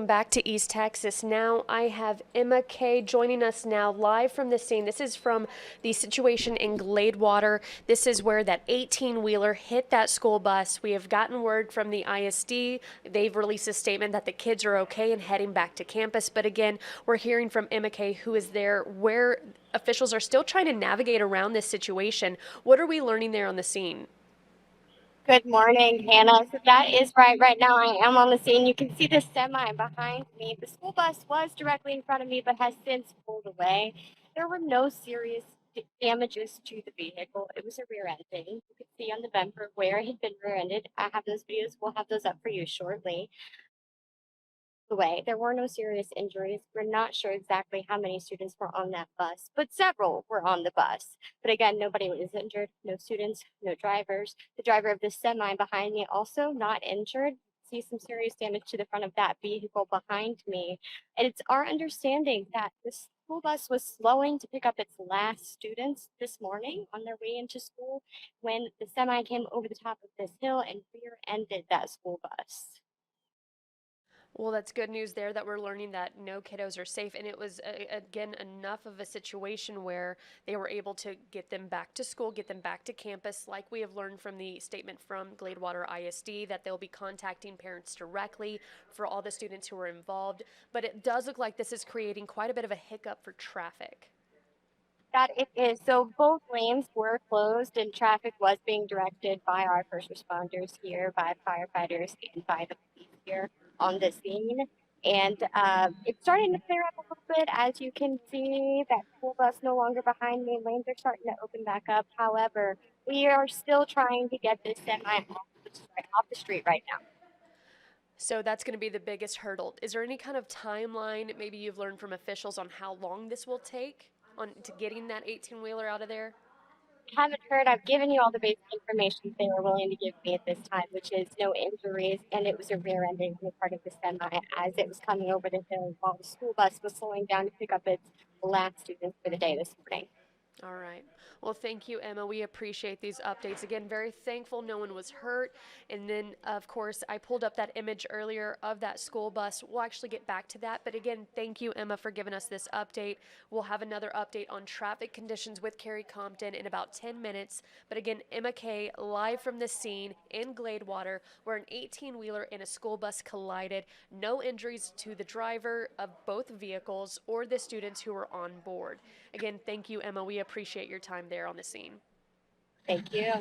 Back to East Texas. Now I have Emma Kay joining us now live from the scene. This is from the situation in Gladewater. This is where that 18-wheeler hit that school bus. We have gotten word from the ISD. They've released a statement that the kids are okay and heading back to campus. But again, we're hearing from Emma Kay, who is there where officials are still trying to navigate around this situation. What are we learning there on the scene? Good morning, Hannah. So that is right. Right now, I am on the scene. You can see the semi behind me. The school bus was directly in front of me, but has since pulled away. There were no serious damages to the vehicle. It was a rear ending. You can see on the bumper where it had been rear ended. I have those videos. We'll have those up for you shortly. The way. There were no serious injuries. We're not sure exactly how many students were on that bus, but several were on the bus. But again, nobody was injured, no students, no drivers. The driver of the semi behind me also not injured. See some serious damage to the front of that vehicle behind me. And it's our understanding that the school bus was slowing to pick up its last students this morning on their way into school when the semi came over the top of this hill and rear-ended that school bus. Well, that's good news there that we're learning that no kiddos are safe. And it was, again, enough of a situation where they were able to get them back to school, get them back to campus, like we have learned from the statement from Gladewater ISD that they'll be contacting parents directly for all the students who are involved. But it does look like this is creating quite a bit of a hiccup for traffic. That it is. So both lanes were closed and traffic was being directed by our first responders here, by firefighters, and by the police here on the scene. And it's starting to clear up a little bit. As you can see, that school bus no longer behind me. Lanes are starting to open back up. However, we are still trying to get this semi off the street right now. So that's going to be the biggest hurdle. Is there any kind of timeline maybe you've learned from officials on how long this will take on to getting that 18-wheeler out of there? Haven't heard. I've given you all the basic information they were willing to give me at this time, which is no injuries, and it was a rear ending on the part of the semi as it was coming over the hill while the school bus was slowing down to pick up its last students for the day this morning. All right. Well, thank you, Emma. We appreciate these updates. Again, very thankful no one was hurt. And then, of course, I pulled up that image earlier of that school bus. We'll actually get back to that. But again, thank you, Emma, for giving us this update. We'll have another update on traffic conditions with Carrie Compton in about 10 minutes. But again, Emma Kay, live from the scene in Gladewater, where an 18-wheeler and a school bus collided. No injuries to the driver of both vehicles or the students who were on board. Again, thank you, Emma. We appreciate your time there on the scene. Thank you.